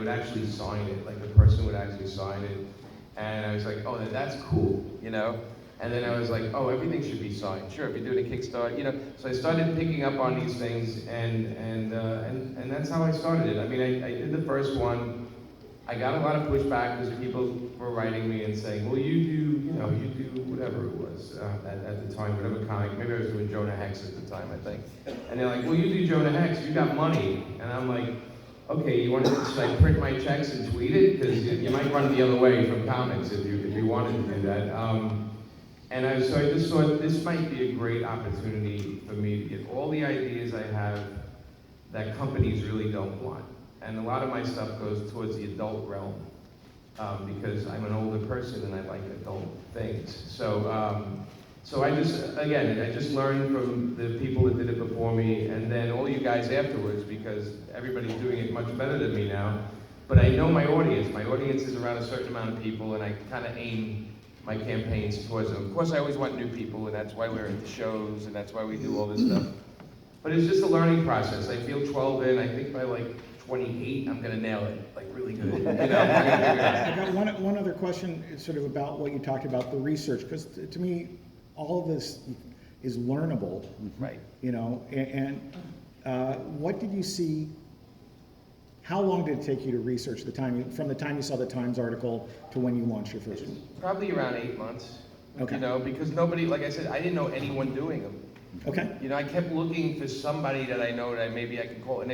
would actually sign it, like the person would actually sign it. And I was like, oh, that's cool, you know? And then I was like, oh, everything should be signed. Sure, if you're doing a Kickstarter, you know. So I started picking up on these things, and that's how I started it. I mean, I did the first one. I got a lot of pushback because people were writing me and saying, well, you do whatever it was at the time, whatever comic. Maybe I was doing Jonah Hex at the time, I think. And they're like, well, you do Jonah Hex, you got money. And I'm like, okay, you want to just like print my checks and tweet it? Because you might run the other way from comics if you wanted to do that. So I just thought this might be a great opportunity for me to get all the ideas I have that companies really don't want. And a lot of my stuff goes towards the adult realm because I'm an older person and I like adult things. So I just learned from the people that did it before me, and then all you guys afterwards, because everybody's doing it much better than me now. But I know my audience. My audience is around a certain amount of people, and I kind of aim my campaigns towards them. Of course, I always want new people, and that's why we're at the shows, and that's why we do all this stuff. But it's just a learning process. I feel 12 in. I think by like 28, I'm gonna nail it, like really good. You know, I got one other question, sort of about what you talked about, the research, because to me, all of this is learnable, right? You know, and what did you see? How long did it take you to research from the time you saw the Times article to when you launched your first one? Probably around 8 months. Okay. You know, because nobody, like I said, I didn't know anyone doing them. Okay. You know, I kept looking for somebody that I know that maybe I could call, and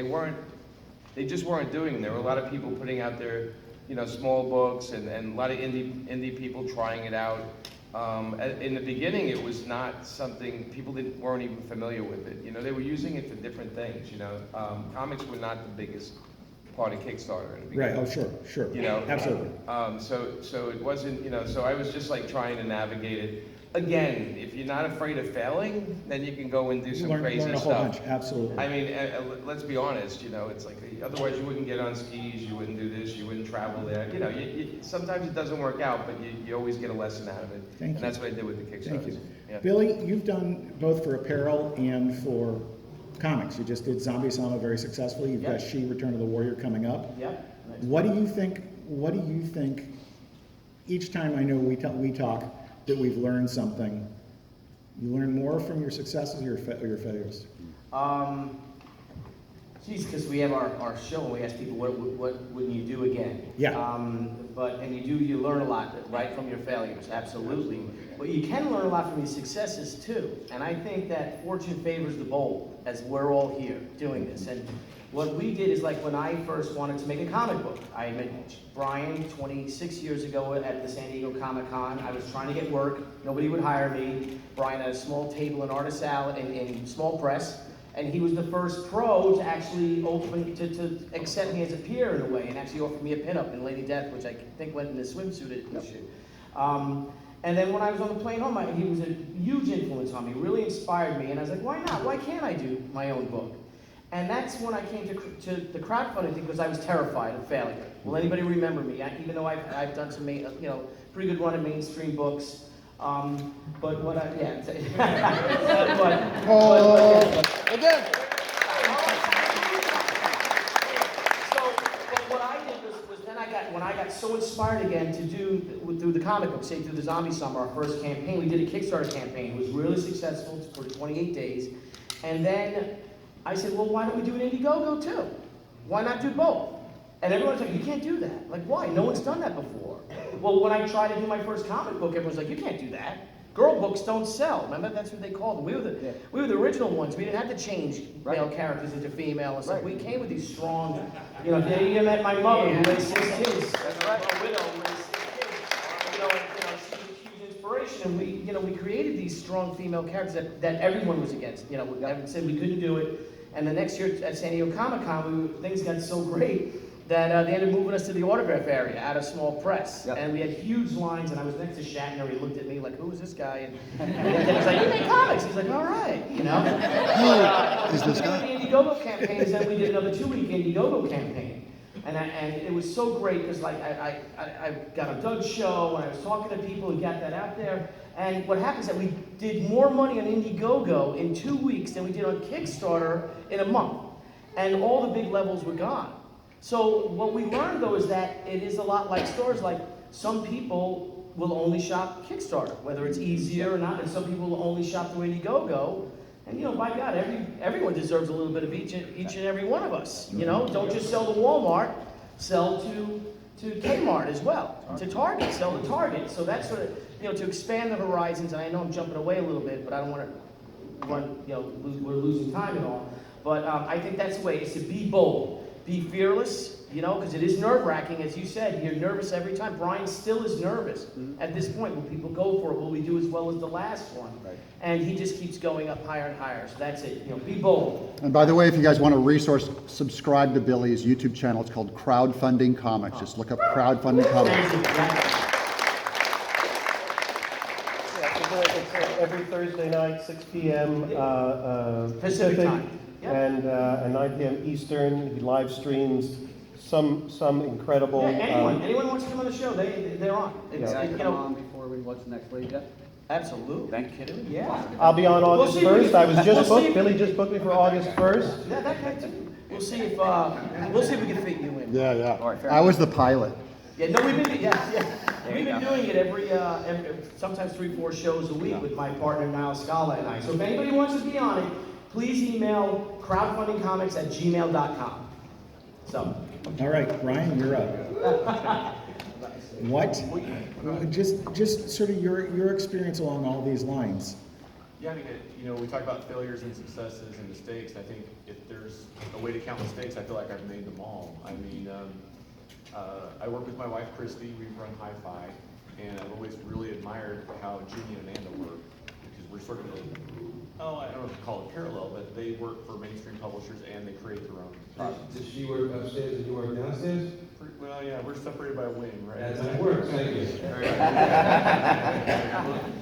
they just weren't doing them. There were a lot of people putting out their, you know, small books, and a lot of indie people trying it out. In the beginning, it was not something, people weren't even familiar with it. You know, they were using it for different things, you know. Comics were not the biggest part of Kickstarter in the beginning. Right, oh, sure. You know, absolutely. So it wasn't, you know, so I was just like trying to navigate it. Again, if you're not afraid of failing, then you can go and do some crazy learn a stuff. whole bunch, absolutely. I mean, let's be honest, you know, it's like, otherwise you wouldn't get on skis, you wouldn't do this, you wouldn't travel there. You know, sometimes it doesn't work out, but you always get a lesson out of it. Thank you. And that's what I did with the Kickstarter. Thank you. Yeah. Billy, you've done both for apparel and for comics. You just did Samba Samba very successfully. You've got She, Return of the Warrior coming up. Yep. What do you think each time I know we talk that we've learned something, you learn more from your successes or your failures? Because we have our show and we ask people what wouldn't you do again? Yeah. And you learn a lot, right, from your failures, absolutely. But you can learn a lot from your successes too. And I think that fortune favors the bold, as we're all here doing this. And what we did is, like, when I first wanted to make a comic book, I met Brian 26 years ago at the San Diego Comic-Con. I was trying to get work. Nobody would hire me. Brian had a small table in Artist Alley in small press. And he was the first pro to actually to accept me as a peer in a way, and actually offered me a pinup in Lady Death, which I think went in the swimsuit at the shoot. And then when I was on the plane home, he was a huge influence on me, really inspired me, and I was like, why not? Why can't I do my own book? And that's when I came to the crowdfunding thing, because I was terrified of failure. Will anybody remember me? Even though I've done some, pretty good run of mainstream books. But what I, yeah. Again. So, but what I did was then when I got so inspired again to do through the comic book, say through the Zombie Summer, our first campaign, we did a Kickstarter campaign. It was really successful for 28 days. And then I said, well, why don't we do an Indiegogo too? Why not do both? And everyone's like, you can't do that. Like, why? No one's done that before. Well, when I tried to do my first comic book, everyone's like, you can't do that. Girl books don't sell. Remember, that's what they called them. We were the original ones. We didn't have to change male characters into female and stuff. We came with these strong, you met my mother who raised 6 kids. That's right. A widow who raised 6 kids. She was a huge inspiration, and we created these strong female characters that everyone was against. Everyone said we couldn't do it. And the next year at San Diego Comic-Con, things got so great that they ended up moving us to the autograph area at a small press. Yep. And we had huge lines, and I was next to Shatner. He looked at me like, who is this guy? And then he's like, you make comics. He's like, all right, Who is this guy? The Indiegogo campaigns, then we did another 2-week Indiegogo campaign. And it was so great, because like I got on Doug's show, and I was talking to people and got that out there. And what happens is that we did more money on Indiegogo in 2 weeks than we did on Kickstarter in a month. And all the big levels were gone. So what we learned though is that it is a lot like stores. Like some people will only shop Kickstarter, whether it's easier or not, and some people will only shop the Indiegogo. And by God, everyone deserves a little bit of each and every one of us. Don't just sell to Walmart, sell to Kmart as well, to Target, sell to Target. So that's sort of, to expand the horizons. And I know I'm jumping away a little bit, but I don't want to run, we're losing time and all. But I think that's the way, is to be bold, be fearless, because it is nerve-wracking, as you said. You're nervous every time. Brian still is nervous at this point. Will people go for it? Will we do as well as the last one? Right. And he just keeps going up higher and higher. So that's it. Be bold. And by the way, if you guys want a resource, subscribe to Billy's YouTube channel. It's called Crowdfunding Comics. Just look up Crowdfunding Comics. It's every Thursday night, 6 p.m. Pacific time. Yep. And 9 p.m. Eastern. He live streams some incredible. Yeah, anyone wants to come on the show, they're on. Can I come on before we watch next week? Absolutely. Are you kidding me? Yeah. I'll be on August 1st. I was just we'll booked. Billy just booked me for August 1st. Yeah, that guy too. We'll see if we can fit you in. Yeah. All right, fair I was the pilot. Yeah, no, we've been doing it every sometimes 3-4 shows a week with my partner Niall Scala and I. So if anybody wants to be on it, please email crowdfundingcomics@gmail.com. So. All right, Brian, you're up. What? Just sort of your experience along all these lines. Yeah, I mean, we talk about failures and successes and mistakes. I think if there's a way to count mistakes, I feel like I've made them all. I mean, I work with my wife, Christy. We run Hi-Fi, and I've always really admired how Ginny and Amanda work, because we're sort of I don't know if you call it parallel, but they work for mainstream publishers and they create their own products. Does she work upstairs and you work downstairs? Well, yeah, we're separated by a wing, right? That's how it works, thank you.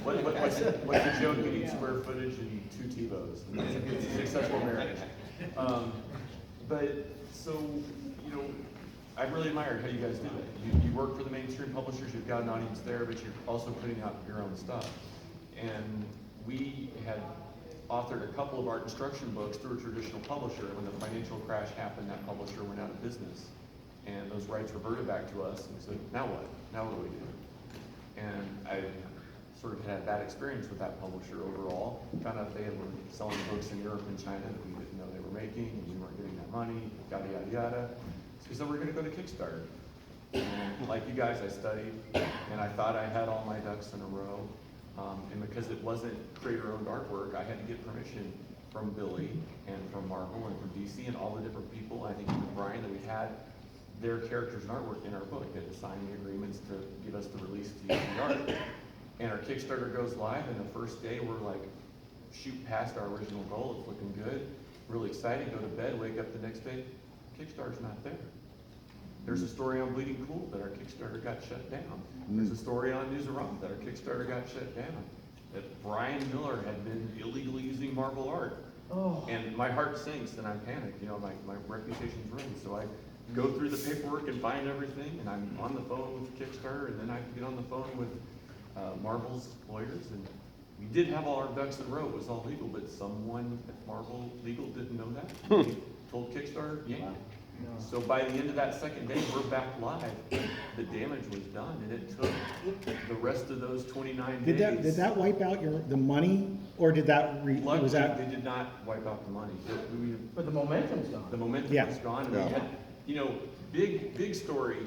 What's the joke? You need square footage and 2 TiVos. It's a successful marriage. But so, I really admired how you guys do that. You work for the mainstream publishers, you've got an audience there, but you're also putting out your own stuff. And we had authored a couple of art instruction books through a traditional publisher. When the financial crash happened, that publisher went out of business. And those rights reverted back to us, and we said, now what? Now what do we do? And I sort of had a bad experience with that publisher overall. Found out they were selling books in Europe and China that we didn't know they were making, and we weren't getting that money, yada, yada, yada. So we said, we're gonna go to Kickstarter. And like you guys, I studied, and I thought I had all my ducks in a row. And because it wasn't creator-owned artwork, I had to get permission from Billy and from Marvel and from DC and all the different people, I think even Brian, that we had their characters and artwork in our book. They had to sign the agreements to give us the release to use the art. And our Kickstarter goes live, and the first day we're like, shoot past our original goal, it's looking good, really excited, go to bed, wake up the next day, Kickstarter's not there. There's a story on Bleeding Cool that our Kickstarter got shut down. There's a story on News of Rum that our Kickstarter got shut down. That Brian Miller had been illegally using Marvel art. Oh. And my heart sinks and I panic, my reputation's ruined. So I go through the paperwork and find everything, and I'm on the phone with Kickstarter, and then I get on the phone with Marvel's lawyers, and we did have all our ducks in a row. It was all legal, but someone at Marvel Legal didn't know that. They told Kickstarter, yank it. So by the end of that second day, we're back live. The damage was done, and it took the rest of those 29 days. Did that wipe out the money, or did that Luckily, they did not wipe out the money. But the momentum's gone. The momentum was gone. And we had, big story.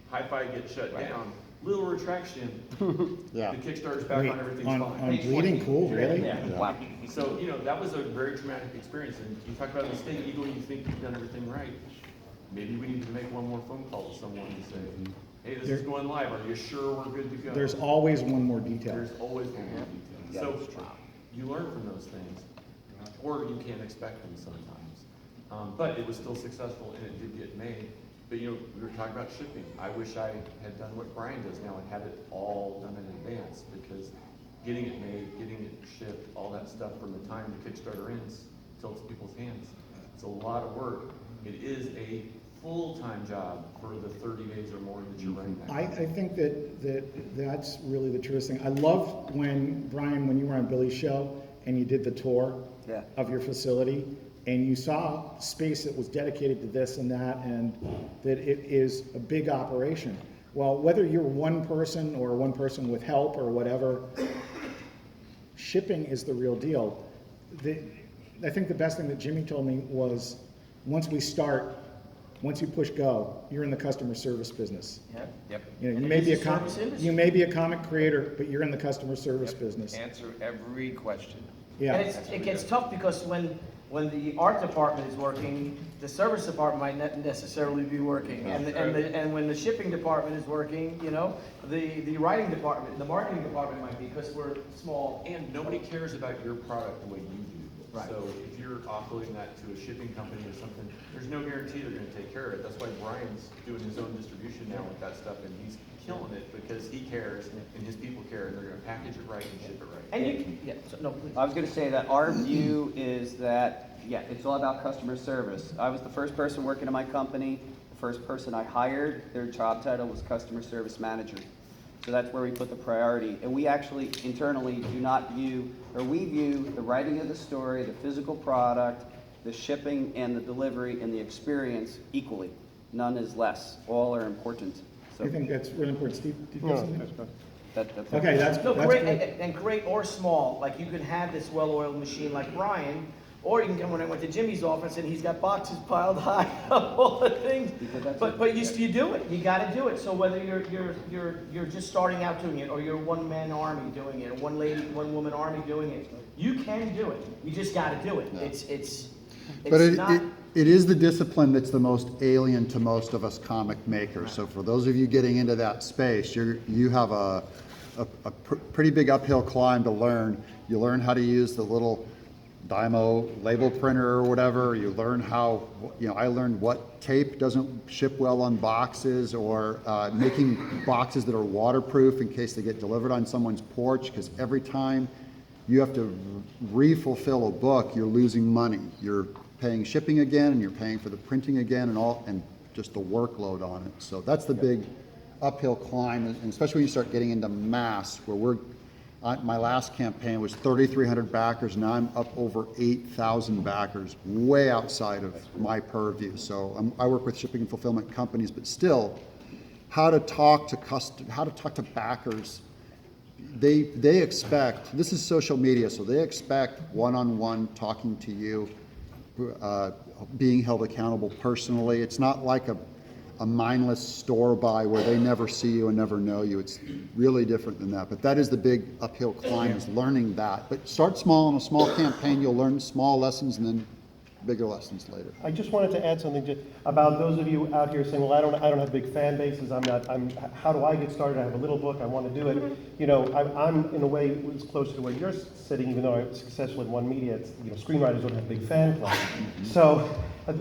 Hi-Fi gets shut down. Little retraction. The Kickstarter's back on everything's fine. On Bleeding Cool, really? Yeah. Wow. So that was a very traumatic experience. And you talk about a mistake, even when you think you've done everything right. Maybe we need to make one more phone call to someone and say, hey, this is going live. Are you sure we're good to go? There's always one more detail. There's always one more detail. So you learn from those things, or you can't expect them sometimes. But it was still successful, and it did get made. But we were talking about shipping. I wish I had done what Brian does now and had it all done in advance, because getting it made, getting it shipped, all that stuff from the time the Kickstarter ends till it's people's hands, it's a lot of work. It is a full-time job for the 30 days or more that you're running that. I think that's really the truest thing. I loved when, Brian, when you were on Billy's show and you did the tour of your facility, and you saw space that was dedicated to this and that, and that it is a big operation. Well, whether you're one person or one person with help or whatever, shipping is the real deal. I think the best thing that Jimmy told me was, once you push go, you're in the customer service business. Yep. You know, And you it may is be a a service industry. you may be a comic creator, but you're in the customer service business. Answer every question. Yeah. And it gets tough because when the art department is working, the service department might not necessarily be working. And when the shipping department is working, you know, the writing department, the marketing department might be, because we're small. And nobody cares about your product the way you do. Right. So if you're offloading that to a shipping company or something, there's no guarantee they're gonna take care of it. That's why Brian's doing his own distribution now with that stuff, and he's killing it because he cares and his people care, and they're gonna package it right and ship it right. And you can, yeah, so, no, please. I was gonna say that our view is that, yeah, it's all about customer service. I was the first person working in my company, the first person I hired, their job title was customer service manager. So that's where we put the priority. And we actually internally do not view, or we view the writing of the story, the physical product, the shipping and the delivery and the experience equally. None is less. All are important. So I think that's really important. Steve, did you have something? that's Okay, that's No, that's great, good. and great or small, like you could have this well-oiled machine like Brian, or you can come when I went to Jimmy's office and he's got boxes piled high of all the things. Because that's But you do it, you gotta do it. So whether you're just starting out doing it, or you're a one-man army doing it, or one-woman army doing it, you can do it. You just gotta do it. It's But not. it is the discipline that's the most alien to most of us comic makers. So for those of you getting into that space, you have a pretty big uphill climb to learn. You learn how to use the little Dymo label printer or whatever. You learn how, I learned what tape doesn't ship well on boxes, or making boxes that are waterproof in case they get delivered on someone's porch, because every time you have to re-fulfill a book, you're losing money. You're paying shipping again, and you're paying for the printing again, and just the workload on it. So that's the big uphill climb, and especially when you start getting into mass, where my last campaign was 3,300 backers, now I'm up over 8,000 backers, way outside of my purview. So I work with shipping and fulfillment companies, but still, how to talk to backers. They expect, this is social media, so they expect one-on-one talking to you, being held accountable personally. It's not like a mindless store buy where they never see you and never know you. It's really different than that. But that is the big uphill climb, is learning that. But start small in a small campaign. You'll learn small lessons and then bigger lessons later. I just wanted to add something about those of you out here saying, well, I don't have big fan bases. How do I get started? I have a little book. I want to do it. You know, I'm in a way was closer to where you're sitting, even though I'm successful in one media. It's, screenwriters don't have big fan clubs. So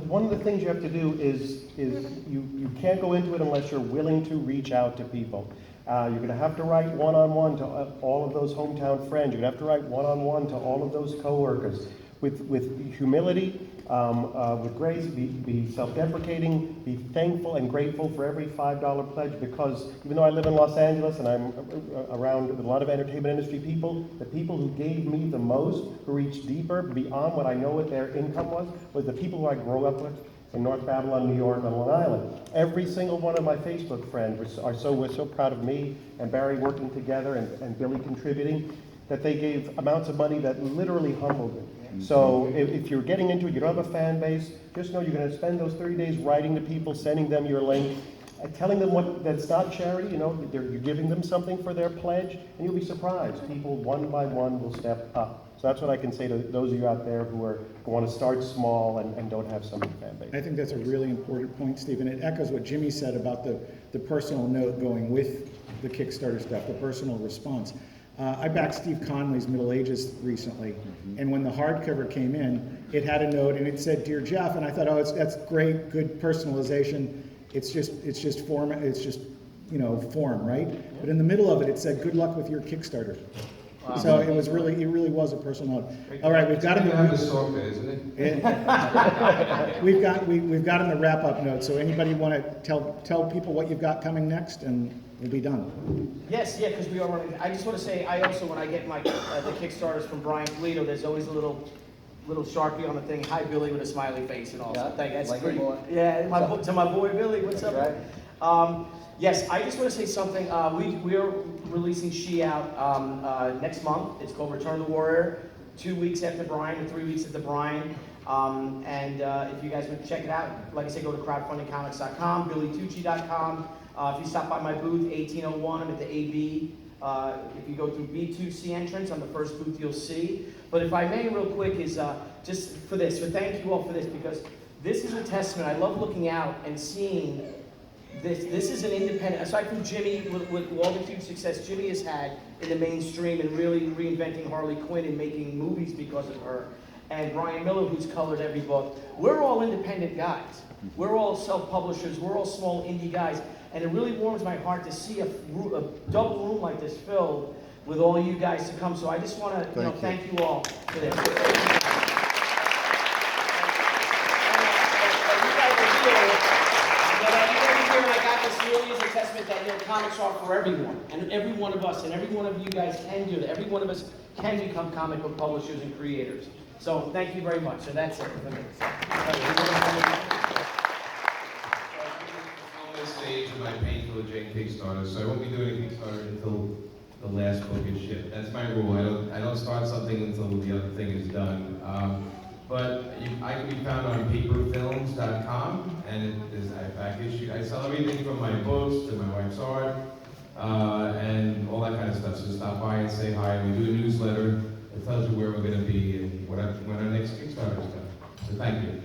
one of the things you have to do is you can't go into it unless you're willing to reach out to people. You're going to have to write one-on-one to all of those hometown friends. You're going to have to write one-on-one to all of those coworkers. With humility, with grace, be self-deprecating, be thankful and grateful for every $5 pledge, because even though I live in Los Angeles and I'm around with a lot of entertainment industry people, the people who gave me the most, who reached deeper beyond what I know what their income was the people who I grew up with in North Babylon, New York, and Long Island. Every single one of my Facebook friends were so proud of me and Barry working together and Billy contributing, that they gave amounts of money that literally humbled me. So if you're getting into it, you don't have a fan base, just know you're going to spend those 30 days writing to people, sending them your link, telling them that's not charity, you're giving them something for their pledge, and you'll be surprised. People one by one will step up. So that's what I can say to those of you out there who want to start small and don't have some fan base. I think that's a really important point, Stephen. It echoes what Jimmy said about the personal note going with the Kickstarter stuff, the personal response. I backed Steve Conley's Middle Ages recently, and when the hardcover came in, it had a note and it said, "Dear Jeff," and I thought, that's great, good personalization. It's just form, form, right? But in the middle of it, it said, "Good luck with your Kickstarter." Wow. So it really was a personal note. All right, we've got have the song, isn't it? we've got in the wrap up note. So anybody want to tell people what you've got coming next, and we'll be done. Yes, yeah, because we are running. I just want to say, I also, when I get my the Kickstarters from Brian Leto, there's always a little little Sharpie on the thing, hi Billy with a smiley face and all. Yeah, So thank you. That's like pretty. your boy. Yeah, What's to my boy Billy, what's That's up? right. Yes, I just want to say something. We are releasing She out next month. It's called Return of the Warrior. 2 weeks after Brian, or 3 weeks after Brian. If you guys would check it out, like I said, go to crowdfundingcomics.com, billytucci.com. If you stop by my booth, 1801, I'm at the AB. If you go through B2C entrance, on the first booth you'll see. But if I may, real quick, is just for this, so thank you all for this, because this is a testament. I love looking out and seeing this. This is an independent, aside from Jimmy, with all the huge success Jimmy has had in the mainstream and really reinventing Harley Quinn and making movies because of her, and Brian Miller, who's colored every book. We're all independent guys. We're all self-publishers. We're all small indie guys. And it really warms my heart to see a double room like this filled with all you guys to come. So I just want to thank you all for this. And I got this really as a testament that comics are for everyone, and every one of us, and every one of you guys can do that. Every one of us can become comic book publishers and creators. So thank you very much. So that's it for me. Stage of my Painful Jane Kickstarter, so I won't be doing a Kickstarter until the last book is shipped. That's my rule. I don't start something until the other thing is done. I can be found on paperfilms.com, and it is back issue. I sell everything from my books to my wife's art, and all that kind of stuff. So stop by and say hi. We do a newsletter that tells you where we're going to be and when our next Kickstarter is done. So thank you.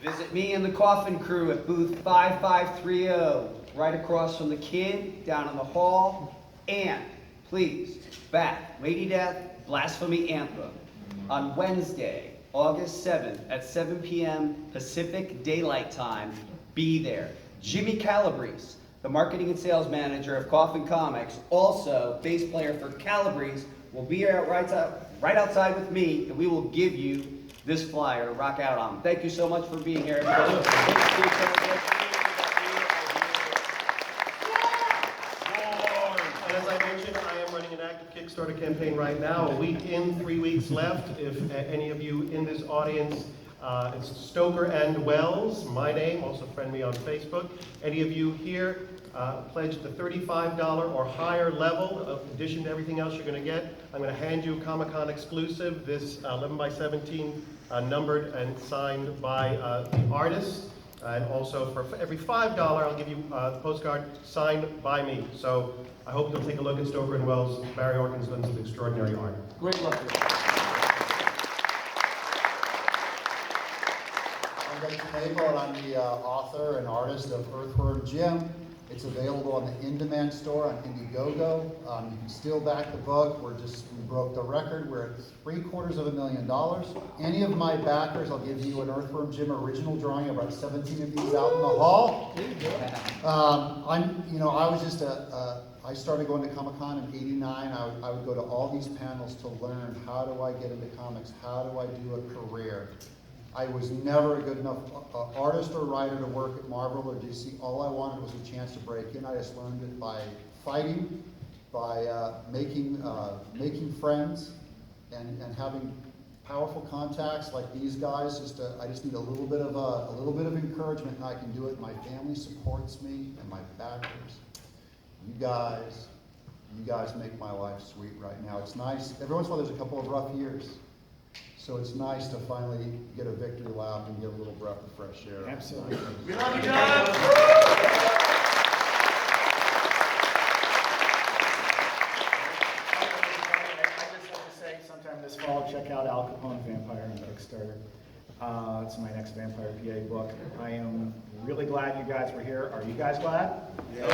Visit me and the Coffin Crew at booth 5530, right across from the Kid, down in the hall. And please, back Lady Death Blasphemy Anthem on Wednesday, August 7th at 7 p.m. Pacific Daylight Time. Be there. Jimmy Calabrese, the marketing and sales manager of Coffin Comics, also bass player for Calabrese, will be here right outside with me, and we will give you this flyer to rock out on. Thank you so much for being here, everybody. And as I mentioned, I am running an active Kickstarter campaign right now. A week in, 3 weeks left. If any of you in this audience, it's Stoker and Wells, my name, also friend me on Facebook. Any of you here pledge the $35 or higher level, in addition to everything else you're going to get, I'm going to hand you a Comic-Con exclusive, this 11x17 numbered and signed by the artist. And also for every $5, I'll give you a postcard signed by me. So I hope you'll take a look at Stoker and Wells. Barry Orkin's done some extraordinary art. Great luck. I'm Leto and I'm the author and artist of Earthworm Jim. It's available on the In-Demand store on Indiegogo. You can still back the book. We broke the record. We're at $750,000. Any of my backers, I'll give you an Earthworm Jim original drawing. About 17 of these out in the hall. I started going to Comic-Con in '89. I would go to all these panels to learn, how do I get into comics? How do I do a career? I was never a good enough artist or writer to work at Marvel or DC. All I wanted was a chance to break in. I just learned it by fighting, by making friends, and having powerful contacts like these guys. I just need a little bit of encouragement, and I can do it. My family supports me, and my backers. You guys make my life sweet right now. It's nice. Every once in a while, there's a couple of rough years. So it's nice to finally get a victory lap and get a little breath of fresh air. Absolutely. We love you, John. Sometime this fall, check out Al Capone Vampire on Kickstarter. It's my next Vampire PA book. I am really glad you guys were here. Are you guys glad? Yeah.